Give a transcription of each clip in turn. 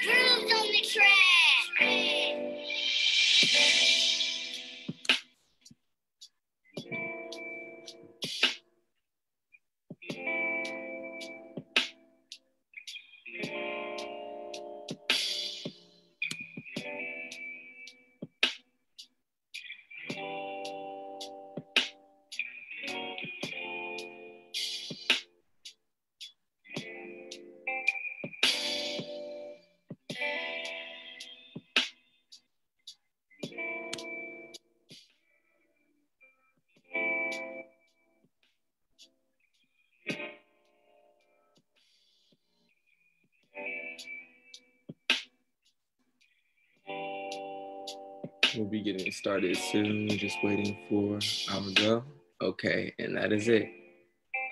Grooves on the track. We'll be getting started soon. Just waiting for our go. Okay, and that is it.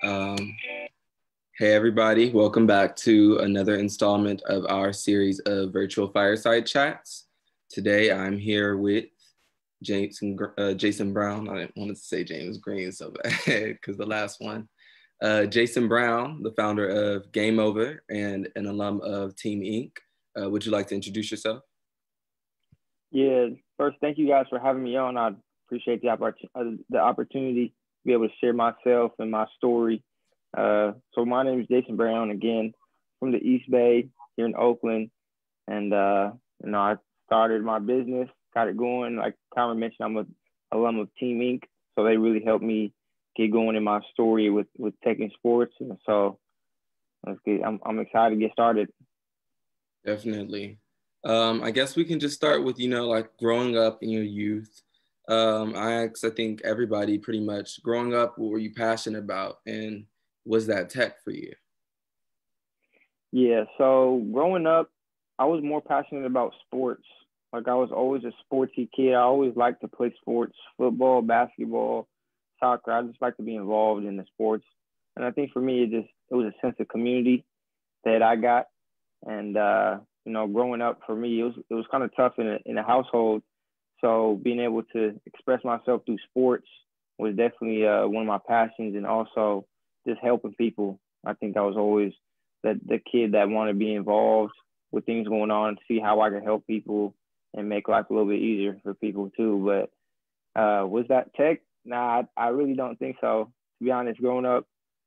Hey everybody, welcome back to another installment of our series of virtual fireside chats. Today I'm here with Jason Brown. I didn't want to say James Green so bad because the last one. Jason Brown, the founder of Game Over and an alum of Team Inc. Would you like to introduce yourself? Yeah, first, thank you guys for having me on. I appreciate the opportunity to be able to share myself and my story. So my name is Jason Brown, again, from the East Bay here in Oakland. And, I started my business, got it going. Like Kyron mentioned, I'm an alum of Team Inc. So they really helped me get going in my story with tech and sports. And so I'm excited to get started. Definitely. I guess we can just start with, like growing up in your youth. I think everybody pretty much growing up, what were you passionate about? And was that tech for you? Yeah, so growing up, I was more passionate about sports. Like I was always a sporty kid. I always liked to play sports, football, basketball, soccer. I just like to be involved in the sports. And I think for me, it was a sense of community that I got. And, growing up for me, it was kind of tough in a household. So being able to express myself through sports was definitely one of my passions, and also just helping people. I think I was always the kid that wanted to be involved with things going on, see how I could help people and make life a little bit easier for people too. But was that tech? Nah, I really don't think so. To be honest, growing up,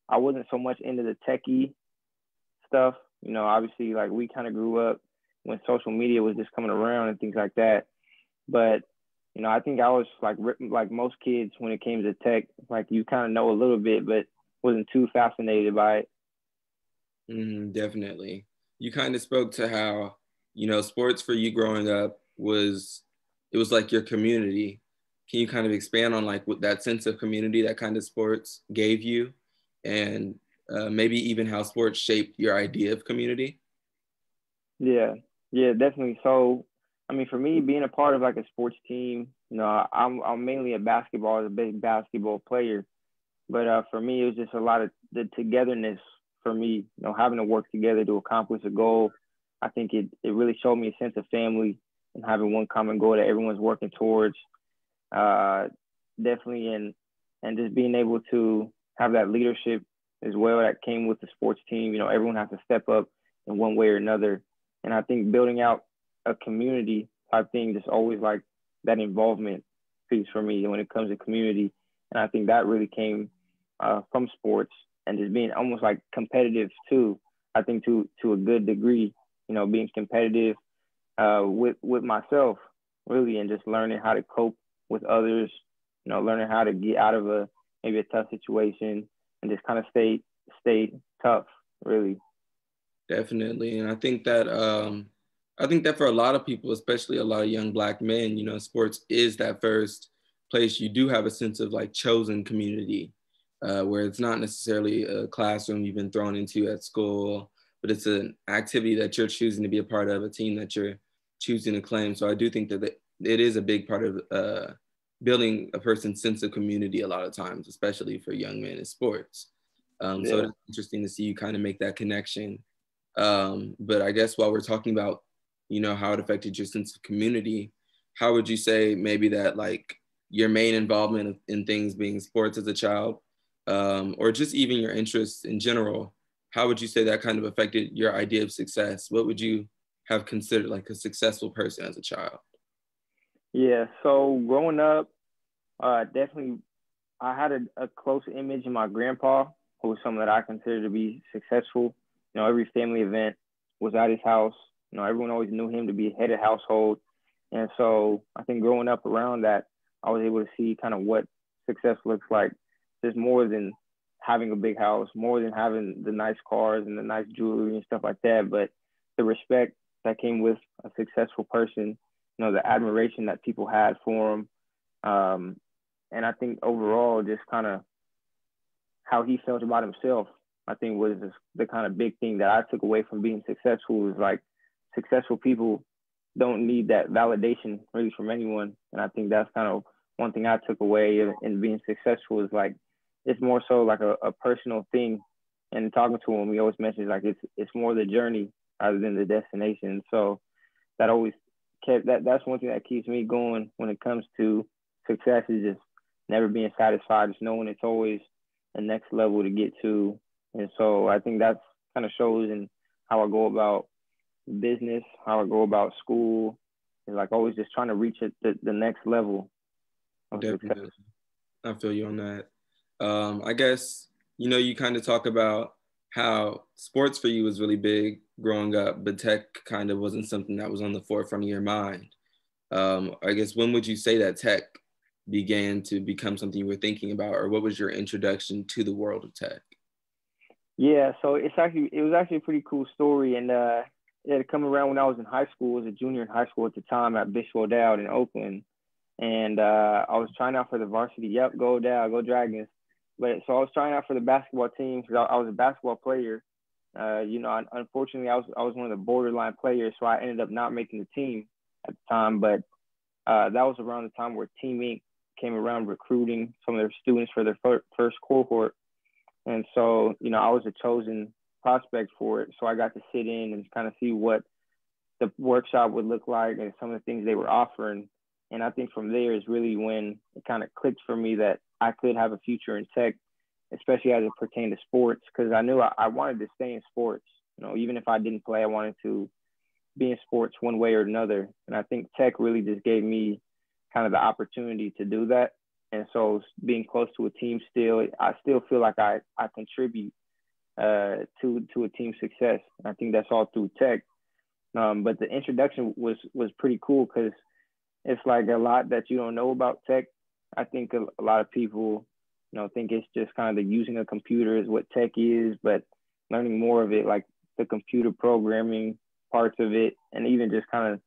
I wasn't so much into the techie stuff. Obviously, like we kind of grew up when social media was just coming around and things like that. But, I think I was like most kids when it came to tech, like you kind of know a little bit, but wasn't too fascinated by it. Definitely. You kind of spoke to how, sports for you growing up it was like your community. Can you kind of expand on like what that sense of community that kind of sports gave you, and maybe even how sports shaped your idea of community? Yeah, definitely. So, for me, being a part of like a sports team, I'm mainly a big basketball player. But for me, it was just a lot of the togetherness for me, having to work together to accomplish a goal. I think it really showed me a sense of family and having one common goal that everyone's working towards. Definitely, and just being able to have that leadership as well that came with the sports team. Everyone has to step up in one way or another. And I think building out a community type thing, just always like that involvement piece for me when it comes to community. And I think that really came from sports, and just being almost like competitive too. I think to a good degree, being competitive with myself really, and just learning how to cope with others, learning how to get out of maybe a tough situation and just kind of stay tough, really. Definitely. And I think that for a lot of people, especially a lot of young Black men, sports is that first place you do have a sense of like chosen community, where it's not necessarily a classroom you've been thrown into at school, but it's an activity that you're choosing to be a part of, a team that you're choosing to claim. So I do think that it is a big part of building a person's sense of community a lot of times, especially for young men in sports. So it's interesting to see you kind of make that connection. But I guess while we're talking about, how it affected your sense of community, how would you say maybe that like your main involvement in things being sports as a child, or just even your interests in general, how would you say that kind of affected your idea of success? What would you have considered like a successful person as a child? Yeah, so growing up, definitely I had a close image in my grandpa, who was someone that I considered to be successful. You know, every family event was at his house. You know, everyone always knew him to be head of household. And so I think growing up around that, I was able to see kind of what success looks like. There's more than having a big house, more than having the nice cars and the nice jewelry and stuff like that, but the respect that came with a successful person, you know, the admiration that people had for him. And I think overall, just kind of how he felt about himself, I think was the kind of big thing that I took away from being successful is like successful people don't need that validation really from anyone. And I think that's kind of one thing I took away in being successful is like, it's more so like a personal thing. And talking to him, he always mentions like it's more the journey rather than the destination. So that always that's one thing that keeps me going when it comes to success is just never being satisfied, just knowing it's always the next level to get to. And so I think that's kind of shows in how I go about business, how I go about school, and like always just trying to reach the next level of Definitely. success. I feel you on that. I guess, you know, you kind of talk about how sports for you was really big growing up, but tech kind of wasn't something that was on the forefront of your mind. I guess, when would you say that tech began to become something you were thinking about, or what was your introduction to the world of tech? Yeah, so it was actually a pretty cool story, and it had come around when I was in high school. I was a junior in high school at the time at Bishop O'Dowd in Oakland, and I was trying out for the varsity. Yep, go O'Dowd, go Dragons. But so I was trying out for the basketball team because I was a basketball player. You know, unfortunately, I was one of the borderline players, so I ended up not making the team at the time. But that was around the time where Team Inc. came around recruiting some of their students for their first cohort. And so, you know, I was a chosen prospect for it. So I got to sit in and kind of see what the workshop would look like and some of the things they were offering. And I think from there is really when it kind of clicked for me that I could have a future in tech, especially as it pertained to sports, because I knew I wanted to stay in sports. You know, even if I didn't play, I wanted to be in sports one way or another. And I think tech really just gave me kind of the opportunity to do that. And so being close to a team still, I still feel like I contribute to a team's success. I think that's all through tech. But the introduction was pretty cool because it's like a lot that you don't know about tech. I think a lot of people, you know, think it's just kind of the using a computer is what tech is, but learning more of it, like the computer programming parts of it, and even just kind of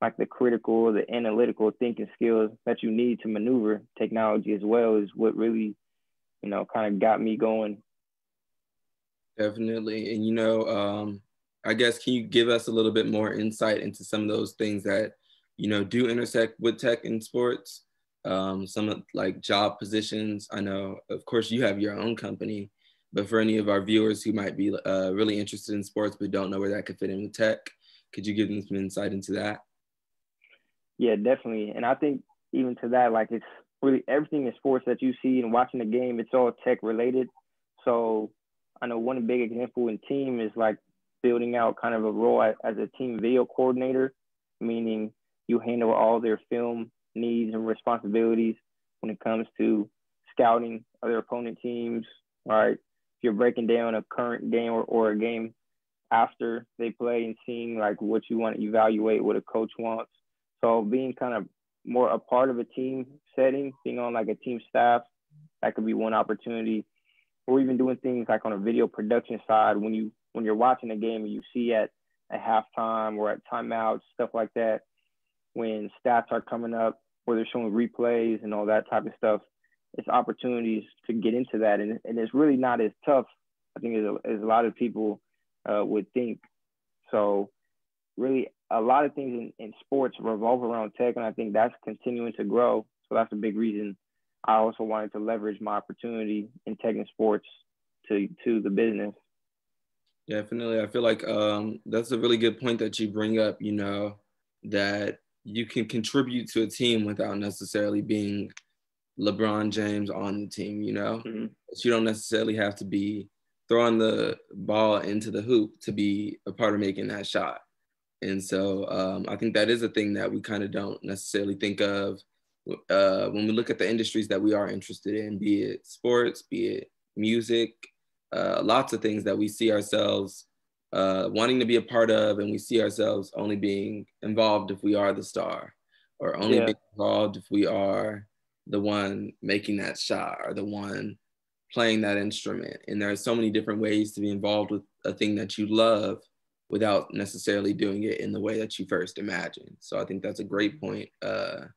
like the critical, the analytical thinking skills that you need to maneuver technology as well is what really, you know, kind of got me going. Definitely. And, you know, I guess, can you give us a little bit more insight into some of those things that, you know, do intersect with tech in sports? Some of like job positions. I know, of course, you have your own company, but for any of our viewers who might be really interested in sports but don't know where that could fit in with tech, could you give them some insight into that? Yeah, definitely. And I think even to that, like it's really everything in sports that you see and watching the game, it's all tech related. So I know one big example in team is like building out kind of a role as a team video coordinator, meaning you handle all their film needs and responsibilities when it comes to scouting other opponent teams. All right. If you're breaking down a current game or a game after they play and seeing like what you want to evaluate, what a coach wants. So being kind of more a part of a team setting, being on like a team staff, that could be one opportunity. Or even doing things like on a video production side when you're watching a game and you see at halftime or at timeouts, stuff like that, when stats are coming up, where they're showing replays and all that type of stuff, it's opportunities to get into that. And it's really not as tough, I think, as a lot of people would think. So really a lot of things in sports revolve around tech, and I think that's continuing to grow. So that's a big reason I also wanted to leverage my opportunity in tech and sports to the business. Definitely. I feel like that's a really good point that you bring up, you know, that you can contribute to a team without necessarily being LeBron James on the team, you know? Mm-hmm. You don't necessarily have to be throwing the ball into the hoop to be a part of making that shot. And so I think that is a thing that we kind of don't necessarily think of when we look at the industries that we are interested in, be it sports, be it music, lots of things that we see ourselves wanting to be a part of, and we see ourselves only being involved if we are the star, or only being involved if we are the one making that shot or the one playing that instrument. And there are so many different ways to be involved with a thing that you love without necessarily doing it in the way that you first imagined. So I think that's a great point to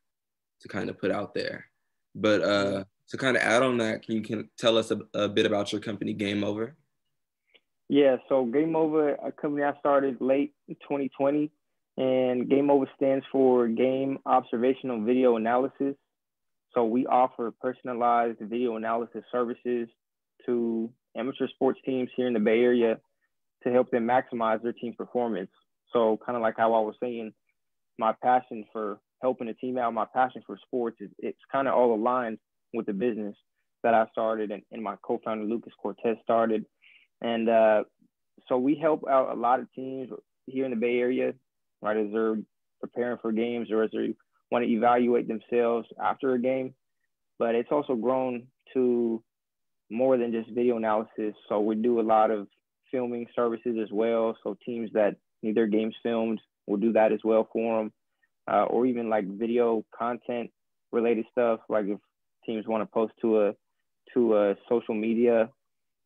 kind of put out there. But to kind of add on that, can you tell us a bit about your company, Game Over? Yeah, so Game Over, a company I started late 2020, and Game Over stands for Game Observational Video Analysis. So we offer personalized video analysis services to amateur sports teams here in the Bay Area to help them maximize their team's performance. So kind of like how I was saying, my passion for helping a team out, my passion for sports, it's kind of all aligned with the business that I started and my co-founder Lucas Cortez started. And so we help out a lot of teams here in the Bay Area, right, as they're preparing for games or as they want to evaluate themselves after a game. But it's also grown to more than just video analysis. So we do a lot of filming services as well. So teams that need their games filmed, we'll do that as well for them. Or even like video content related stuff, like if teams want to post to a social media,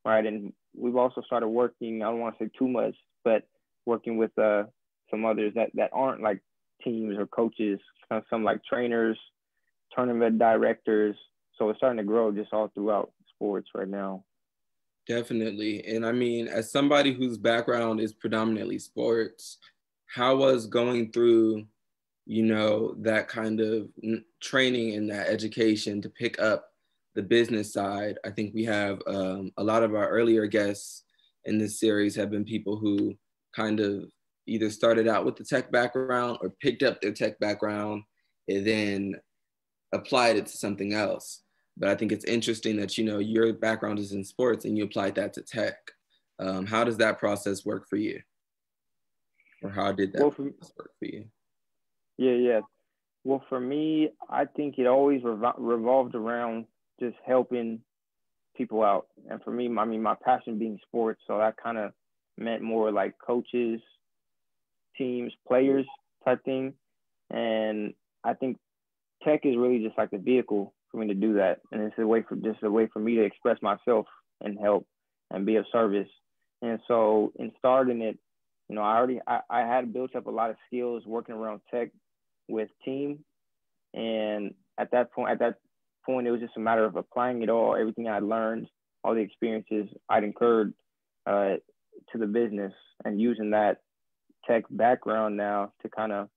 right? And we've also started working, I don't want to say too much, but working with some others that aren't like teams or coaches, some like trainers, tournament directors. So it's starting to grow just all throughout sports right now. Definitely. And I mean, as somebody whose background is predominantly sports, how was going through, you know, that kind of training and that education to pick up the business side? I think we have a lot of our earlier guests in this series have been people who kind of either started out with the tech background or picked up their tech background and then applied it to something else. But I think it's interesting that, you know, your background is in sports and you applied that to tech. How does that process work for you? Or how did that process work for you? Yeah. Well, for me, I think it always revolved around just helping people out. And for me, I mean, my passion being sports, so that kind of meant more like coaches, teams, players type thing. And I think tech is really just like the vehicle for me to do that. And it's a way for me to express myself and help and be of service. And so in starting it, you know, I had built up a lot of skills working around tech with team. And at that point, it was just a matter of applying it all, everything I learned, all the experiences I'd incurred to the business, and using that tech background now to kind of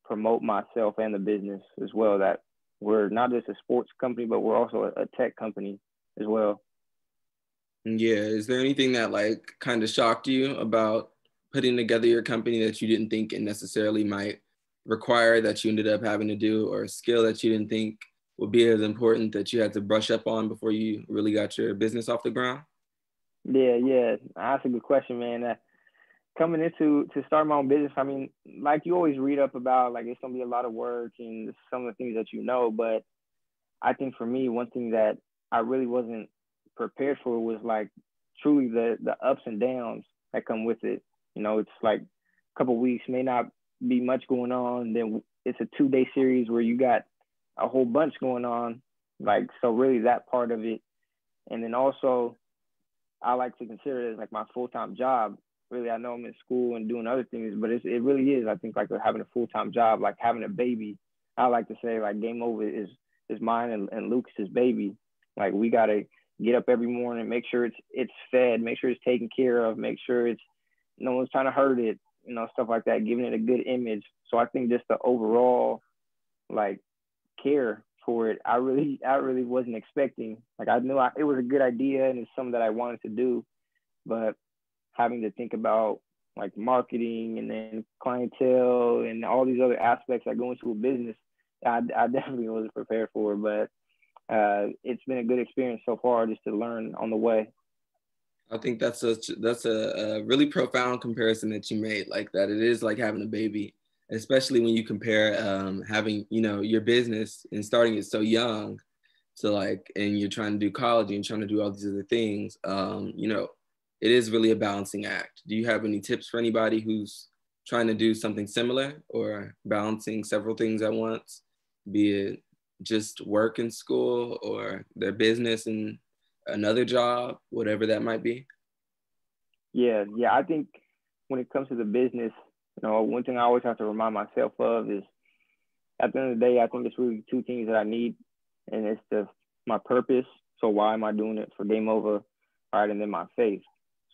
promote myself and the business as well, that we're not just a sports company, but we're also a tech company as well. Yeah. Is there anything that like kind of shocked you about putting together your company that you didn't think it necessarily might require that you ended up having to do, or a skill that you didn't think would be as important that you had to brush up on before you really got your business off the ground? Yeah. That's a good question, man. Coming into to start my own business, I mean, like you always read up about, like it's gonna be a lot of work and some of the things that you know, but I think for me, one thing that I really wasn't prepared for was like truly the ups and downs that come with it. You know, it's like a couple of weeks may not be much going on. Then it's a 2-day series where you got a whole bunch going on. Like, so really that part of it. And then also I like to consider it as like my full-time job. Really, I know I'm in school and doing other things, but it really is, I think, like having a full-time job, like having a baby. I like to say like Game Over is mine and Lucas's baby. Like we got to get up every morning, make sure it's fed, make sure it's taken care of, make sure it's no one's trying to hurt it, you know, stuff like that, giving it a good image. So I think just the overall like care for it, I really wasn't expecting. Like I knew it was a good idea and it's something that I wanted to do, but having to think about like marketing and then clientele and all these other aspects that go into a business, I definitely wasn't prepared for, but it's been a good experience so far just to learn on the way. I think that's a really profound comparison that you made. Like that, it is like having a baby, especially when you compare having your business and starting it so young to like, and you're trying to do college and trying to do all these other things. It is really a balancing act. Do you have any tips for anybody who's trying to do something similar or balancing several things at once, be it just work in school or their business and another job, whatever that might be? Yeah, yeah. I think when it comes to the business, one thing I always have to remind myself of is at the end of the day, I think it's really two things that I need, and it's my purpose. So why am I doing it for Game Over, right? And then my faith.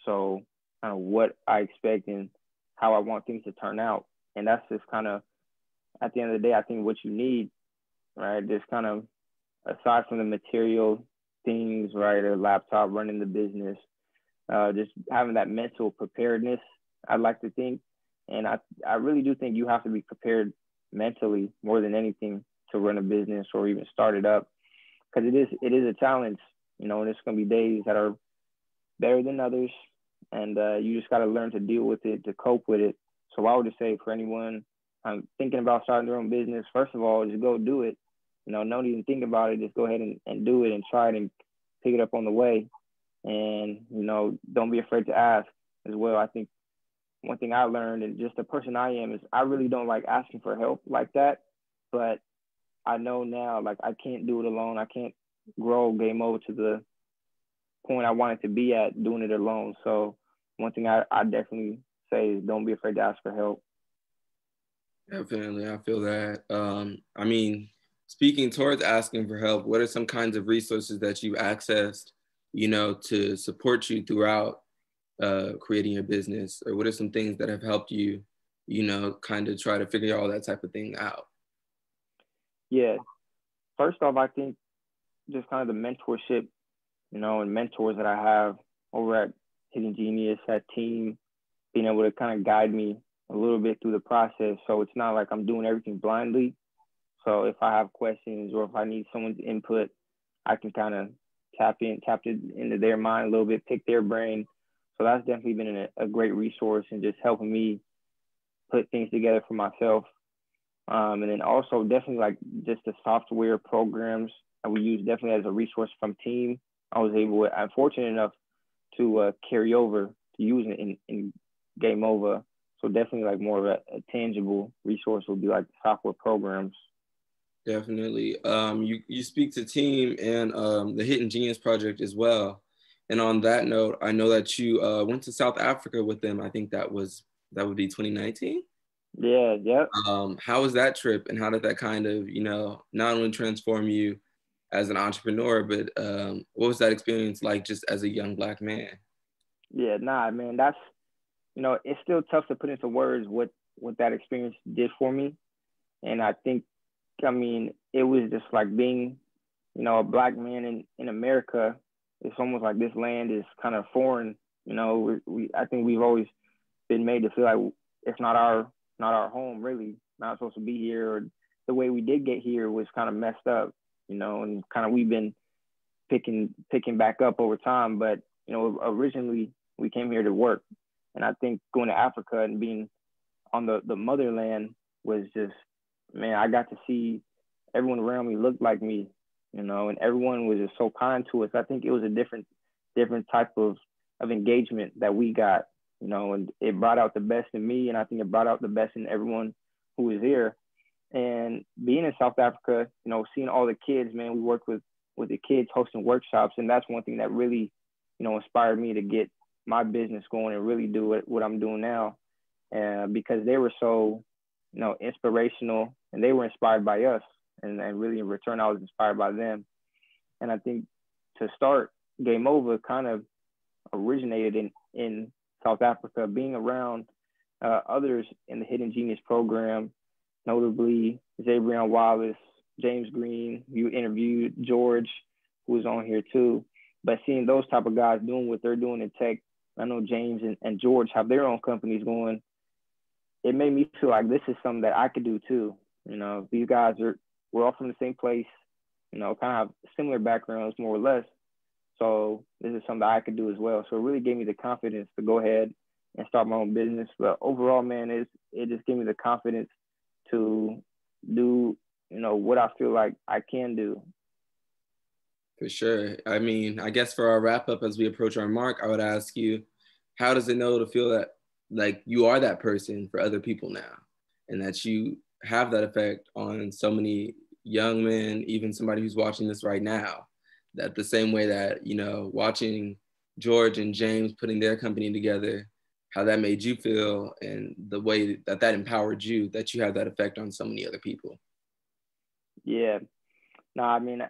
So kind of what I expect and how I want things to turn out, and that's just kind of at the end of the day, I think what you need, right? Just kind of aside from the material things, right? A laptop, running the business, just having that mental preparedness, I'd like to think. And I really do think you have to be prepared mentally more than anything to run a business or even start it up. Because it is a challenge, and there's going to be days that are better than others. And you just got to learn to deal with it, to cope with it. So I would just say for anyone thinking about starting their own business, first of all, just go do it. Don't even think about it. Just go ahead and do it and try it and pick it up on the way. And, don't be afraid to ask as well. I think one thing I learned, and just the person I am, is I really don't like asking for help like that. But I know now, like, I can't do it alone. I can't grow Game Over to the point I want it to be at doing it alone. So one thing I definitely say is don't be afraid to ask for help. Definitely, I feel that. I mean, speaking towards asking for help, what are some kinds of resources that you've accessed, to support you throughout creating your business? Or what are some things that have helped you, kind of try to figure all that type of thing out? Yeah. First off, I think just kind of the mentorship, and mentors that I have over at Hidden Genius, that team, being able to kind of guide me a little bit through the process. So it's not like I'm doing everything blindly. So if I have questions or if I need someone's input, I can kind of tap it into their mind a little bit, pick their brain. So that's definitely been a great resource and just helping me put things together for myself. And then also definitely like just the software programs that we use definitely as a resource from team. I'm fortunate enough to carry over to using it in Game Over. So definitely like more of a tangible resource would be like software programs. Definitely. You speak to team and the Hidden Genius project as well. And on that note, I know that you went to South Africa with them. I think that would be 2019. Yeah, yep. How was that trip, and how did that kind of, not only transform you as an entrepreneur, but what was that experience like just as a young Black man? Yeah, nah, man, that's, it's still tough to put into words what that experience did for me. And I think, it was just like being, a Black man in America. It's almost like this land is kind of foreign. I think we've always been made to feel like it's not our home, really, not supposed to be here. Or the way we did get here was kind of messed up, and kind of we've been picking back up over time. But, originally we came here to work. And I think going to Africa and being on the motherland was just, man, I got to see everyone around me look like me, and everyone was just so kind to us. I think it was a different type of engagement that we got, and it brought out the best in me, and I think it brought out the best in everyone who was here. And being in South Africa, seeing all the kids, man, we worked with the kids hosting workshops, and that's one thing that really, inspired me to get my business going and really do what I'm doing now, because they were so, inspirational, and they were inspired by us, and really in return, I was inspired by them. And I think to start Game Over kind of originated in South Africa, being around others in the Hidden Genius program, notably Zabrian Wallace, James Green. You interviewed George, who was on here too. But seeing those type of guys doing what they're doing in tech, I know James and George have their own companies going. It made me feel like this is something that I could do too. These guys we're all from the same place, kind of have similar backgrounds, more or less. So this is something I could do as well. So it really gave me the confidence to go ahead and start my own business. But overall, man, it just gave me the confidence to do, what I feel like I can do. For sure. I mean, I guess for our wrap up as we approach our mark, I would ask you, how does it know to feel that like you are that person for other people now, and that you have that effect on so many young men, even somebody who's watching this right now, that the same way that, watching George and James putting their company together, how that made you feel and the way that that empowered you, that you have that effect on so many other people. Yeah. No, I mean,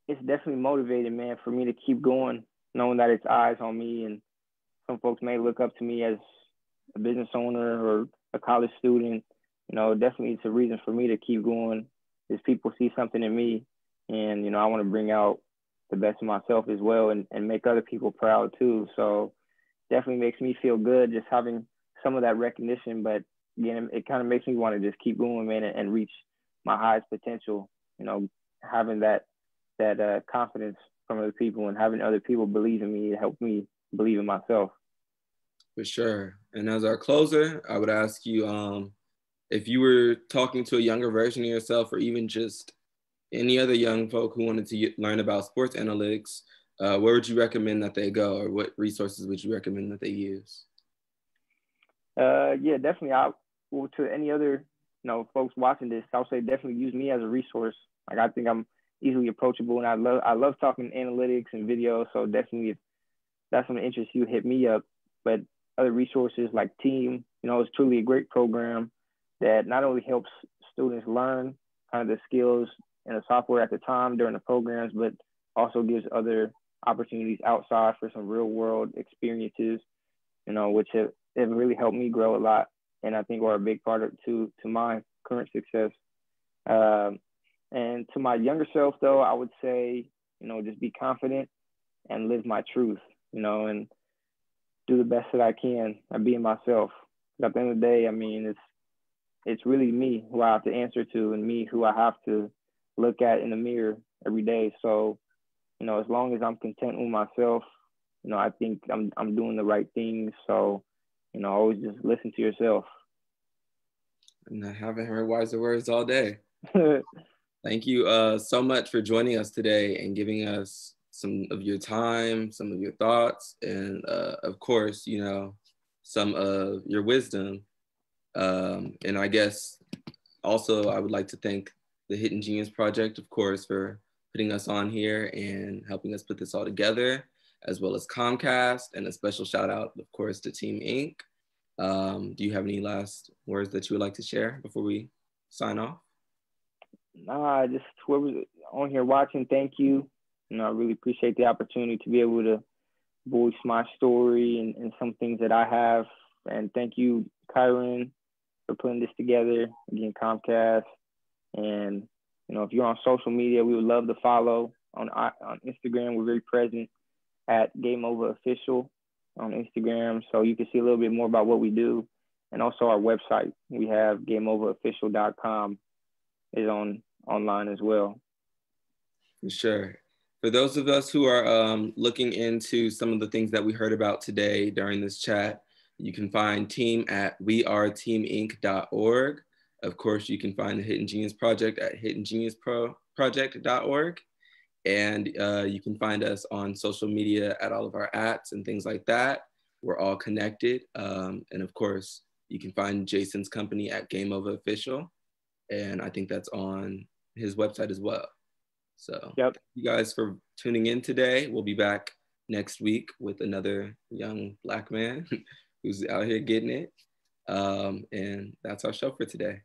it's definitely motivated, man, for me to keep going, knowing that it's eyes on me. And some folks may look up to me as a business owner or a college student. Definitely it's a reason for me to keep going, is people see something in me. And, I want to bring out the best of myself as well, and make other people proud too. So definitely makes me feel good just having some of that recognition. But again, it kind of makes me want to just keep going, man, and reach my highest potential. Having that confidence from other people and having other people believe in me, it helped me believe in myself. For sure. And as our closer, I would ask you, if you were talking to a younger version of yourself, or even just any other young folk who wanted to learn about sports analytics, where would you recommend that they go, or what resources would you recommend that they use? Yeah, definitely. To any other, folks watching this, I would say definitely use me as a resource. Like, I think I'm easily approachable, and I love talking analytics and video. So definitely, if that's some interest, you hit me up. But other resources like Team, it's truly a great program that not only helps students learn kind of the skills and the software at the time during the programs, but also gives other opportunities outside for some real world experiences, which have really helped me grow a lot. And I think are a big part to my current success. And to my younger self, though, I would say, just be confident and live my truth, and do the best that I can at being myself. At the end of the day, I mean, it's really me who I have to answer to, and me who I have to look at in the mirror every day. So, as long as I'm content with myself, I think I'm doing the right things. So, always just listen to yourself. And I haven't heard wiser words all day. Thank you so much for joining us today and giving us some of your time, some of your thoughts, and of course, some of your wisdom. And I guess also I would like to thank the Hidden Genius Project, of course, for putting us on here and helping us put this all together, as well as Comcast, and a special shout out, of course, to Team Inc. Do you have any last words that you would like to share before we sign off? Nah, just whoever's on here watching, thank you. I really appreciate the opportunity to be able to voice my story and some things that I have. And thank you, Kyron, for putting this together. Again, Comcast. And, if you're on social media, we would love to follow. On Instagram, we're very present at Game Over Official on Instagram. So you can see a little bit more about what we do. And also our website, we have gameoverofficial.com is online as well. For sure. For those of us who are looking into some of the things that we heard about today during this chat, you can find Team at weareteaminc.org. Of course, you can find the Hidden Genius Project at hiddengeniusproject.org. And you can find us on social media at all of our @s and things like that. We're all connected. And of course, you can find Jason's company at Game Over Official. And I think that's on his website as well. So Thank you guys for tuning in today. We'll be back next week with another young Black man who's out here getting it. And that's our show for today.